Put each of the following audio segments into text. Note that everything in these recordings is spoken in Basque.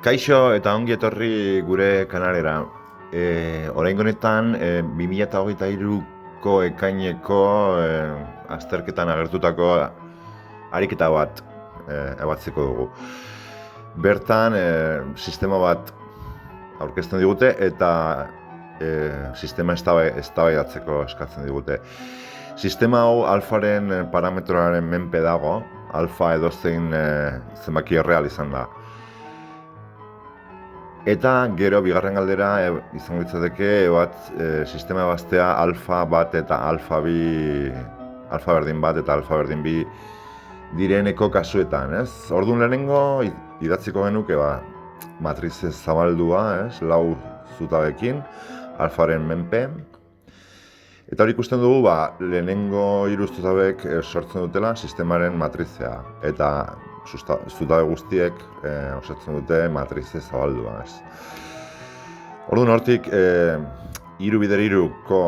Kaixo eta ongi etorri gure kanalera. Oraingo honetan 2023ko ekaineko azterketan agertutako ariketa bat ebatziko dugu. Bertan sistema bat aurkezten digute eta sistema eztabaidatzeko eskatzen digute. Sistema hau alfaren parametroaren menpe dago, alfa edozein zenbaki erreal izan da. Eta gero bigarren galdera izango litzateke sistema ebaztea alfa bat eta alfa berdin bat eta alfa berdin bi direneko kasuetan, ez? Orduan lehenengo idatziko genuke matrize zabaldua, ez? 4 zutabekin, alfaren menpe. Eta hori ikusten dugu, lehenengo 3 zutabek sortzen dutela sistemaren matrizea. Eta zutabe guztiek osatzen dute matrize zabaldua, ez. Orduan hortik 3x3ko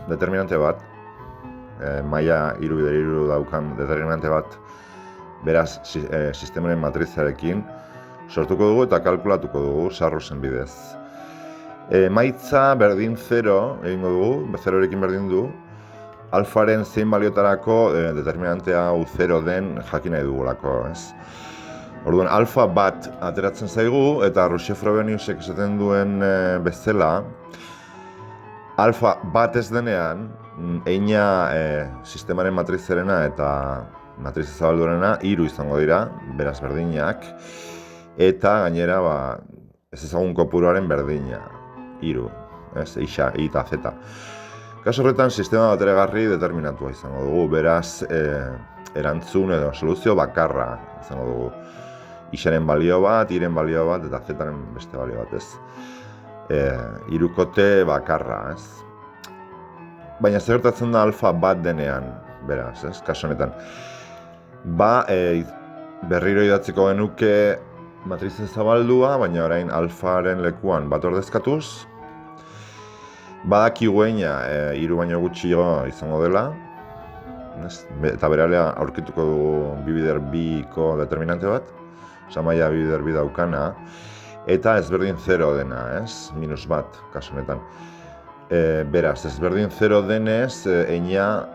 determinante bat, maila 3x3 daukan determinante bat, beraz sistemaren matrizarekin sortuko dugu eta kalkulatuko dugu sarrusen bidez. Emaitza berdin 0 egingo dugu, 0rekin berdin du, alfaren zein baliotarako determinantea hau 0 den jakin nahi dugulako, ez? Orduan, alfa bat ateratzen zaigu eta Rouchet-Frobeniusek esaten duen bezala, alfa bat ez denean, eina sistemaren matrizerena eta matrize zabaldurena 3 izango dira, beraz berdinak, eta gainera ez ezagun kopuruaren berdina, 3, ez, I eta Z. Kaso horretan, sistema bateragarri determinatua izango dugu, beraz erantzun edo soluzio bakarra izango dugu. Ixaren balio bat, Iren balio bat eta Zaren beste balio bat, ez. 3kote bakarra, ez. Baina zer gertatzen da alfa bat denean, beraz, ez, kaso honetan. Berriro idatziko genuke matrize zabaldua, baina orain alfaren lekuan bat ordezkatuz. Badakigu eina 3 baino gutxiago izango dela, eta beralea aurkituko dugu 2x2ko determinante bat, maila 2x2 daukana, eta ezberdin 0 dena, ez? Minus bat, kasu honetan. Beraz, ezberdin 0 denez, eina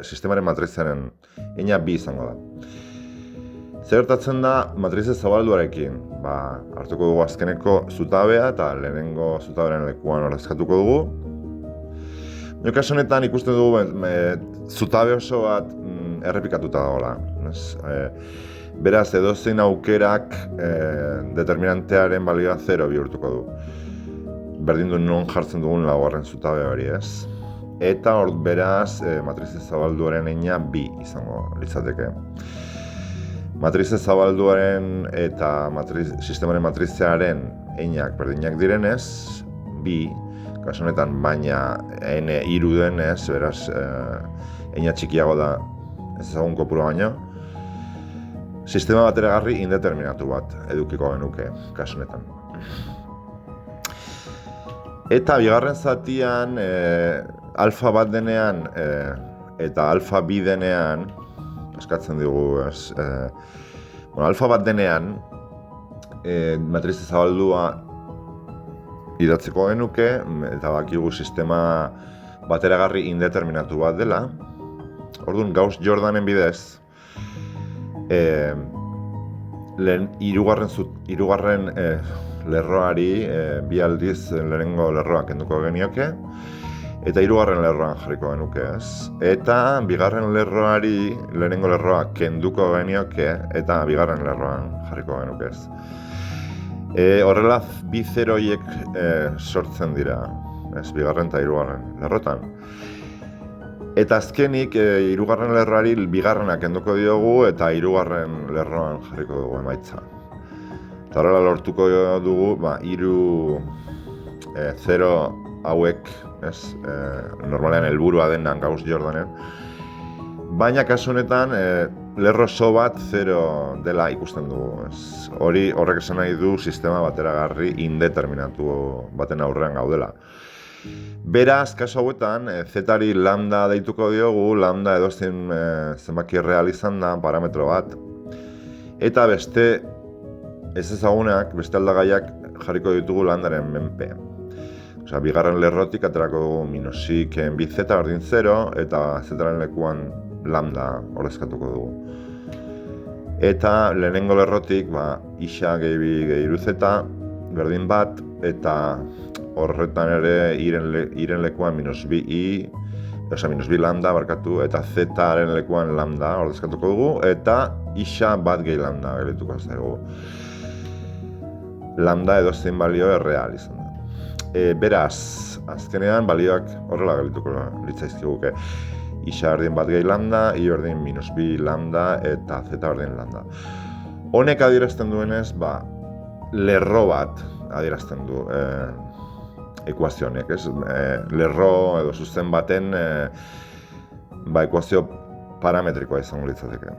sistemaren matrizaren eina 2 izango da. Zer gertatzen da matrize zabalduarekin? Hartuko dugu azkeneko zutabea eta lehenengo zutaberen lekuan ordezkatuko dugu. Kasu honetan ikusten dugu zutabe oso bat errepikatuta dagoela. Beraz, edozein aukerak determinantearen balioa 0 bihurtuko du. Berdin du non jartzen dugun laugarren zutabe hori, ez? Eta beraz, matrize zabalduaren eina 2 izango litzateke. Matrize zabalduaren eta sistemaren matrizearen einak berdinak direnez, 2, kasu honetan, baina n3 denez, beraz, eina txikiago da ez ezagun kopuru baino, sistema bateragarri indeterminatu bat edukiko genuke, kasu honetan. Eta bigarren zatian, alfa bat denean eta alfa bi denean, eskatzen dugu, alfa bat denean, matrize zabaldua idatzeko genuke, eta bakigu sistema bateragarri indeterminatu bat dela. Orduan, Gauss-Jordanen bidez, hirugarren lerroari, 2 aldiz lehenengo lerroa kenduko genioke, eta 3. lerroan jarriko genuke, ez? Eta bigarren lerroari lehenengo lerroa kenduko genioke eta 2. lerroan jarriko genuke, ez? Horrela, 2 zeroiek sortzen dira, ez? 2. eta 3. lerrotan. Eta azkenik, 3. lerroari 2. kenduko diogu eta 3. lerroan jarriko dugu emaitza. Eta horrela lortuko dugu, 3 zero hauek, normalean helburua denan Gauss-Jordanen, baina kasu honetan lerro oso bat 0 dela ikusten dugu. Horrek esan nahi du sistema bateragarri indeterminatu baten aurrean gaudela. Beraz, kasu hauetan, z-ari lambda deituko diogu, lambda edozein zenbaki real izan da parametro bat, eta beste ez ezagunak beste aldagaiak jarriko ditugu landaren menpe. Osea, bigarren lerrotik aterako dugu minusik bz berdin 0 eta zaren lekuan lambda ordezkatuko dugu. Eta lehenengo lerrotik isa gehi bi gehi iru zeta berdin bat eta horretan ere iren lekuan minus bi lambda barkatu eta zaren lekuan lambda ordezkatuko dugu eta isa bat gehi lambda gelituko zaigu. Lambda edozein balio erreal izan da. Beraz, azkenean balioak horrela gelituko litzaizkiguke. Isa berdin bat gehi lambda, i berdin minus bi lambda eta z berdin lambda. Honek adierazten duenez, lerro bat adierazten du ekuazio honek, ez? Lerro edo zuzen baten ekuazio parametrikoa izango litzateke.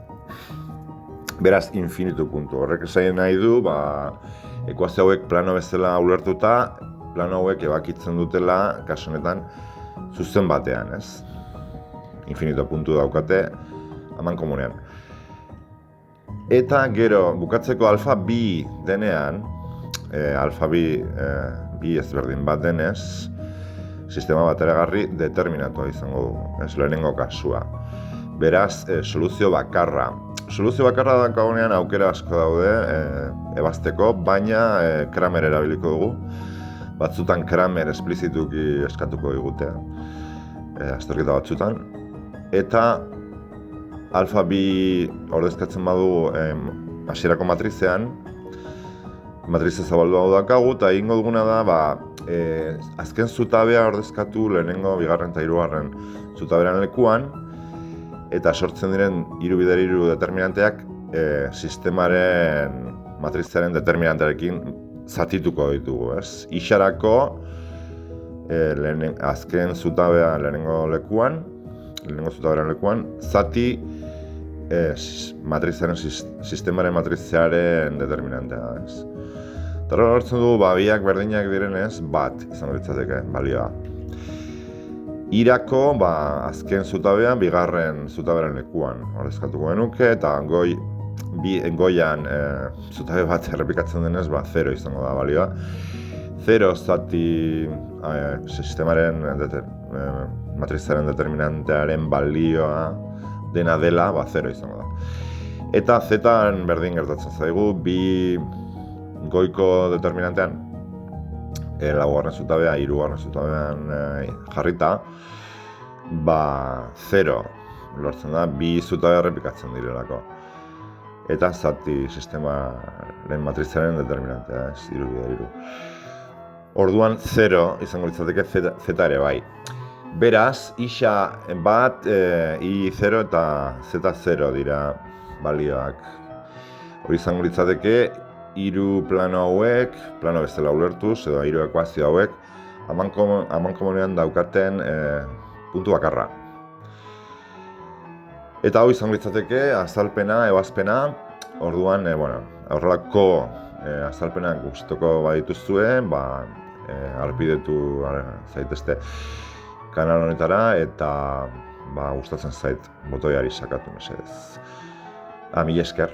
Beraz, infinitu puntu. Horrek esan nahi du, ekuazio hauek plano bezala ulertuta, plano hauek ebakitzen dutela, kasu honetan, zuzen batean, ez? Infinito puntu daukate amankomunean. Eta gero, bukatzeko alfa bi denean, alfa bi ezberdin bat denez, sistema bateragarri determinatua izango du, ez lehenengo kasua. Beraz, soluzio bakarra. Soluzio bakarra daukagunean aukera asko daude ebazteko, baina Kramer erabiliko dugu. Batzutan Kramer esplizituki eskatuko digute, azterketa batzutan. Eta alfa bi ordezkatzen badugu hasierako matrizean, matrize zabaldua daukagu, eta egingo duguna da, azken zutabea ordezkatu lehenengo, bigarren eta hirugarren zutaberan lekuan, eta sortzen diren hiru bider hiru determinanteak sistemaren matrizearen determinantearekin zatituko ditugu, ez? Isarako azken zutabea lehenengo zutaberan lekuan, zati sistemaren matrizearen determinantea, ez? Eta hori hartzen dugu, biak berdinak direnez, bat izango litzateke balioa. Irako, azken zutabean, bigarren zutaberan lekuan ordezkatuko genuke, eta goian zutabe bat errepikatzen denez, 0 izango da balioa. 0 zati sistemaren matrizaren determinantearen balioa dena dela, 0 izango da. Eta zetan berdin gertatzen zaigu, bi goiko determinantean laugarren zutabea, hirugarren zutabean jarrita, 0 lortzen da, bi zutabe errepikatzen direlako. Eta zati sistemaren matrizaren determinantea, ez, hiru. Orduan 0 izango litzateke zeta ere bai. Beraz, isa bat, i 0 eta zeta 0 dira balioak. Hori izango litzateke, hiru plano hauek, plano bezala ulertuz, edo hiru ekuazio hauek, amankomunean daukaten puntu bakarra. Eta hau izango litzateke, azalpena, ebazpena, orduan, horrelako azalpenak gustoko badituzue, harpidetu zaitezte kanal honetara eta gustatzen zait botoiari sakatu mesedez. Mila esker.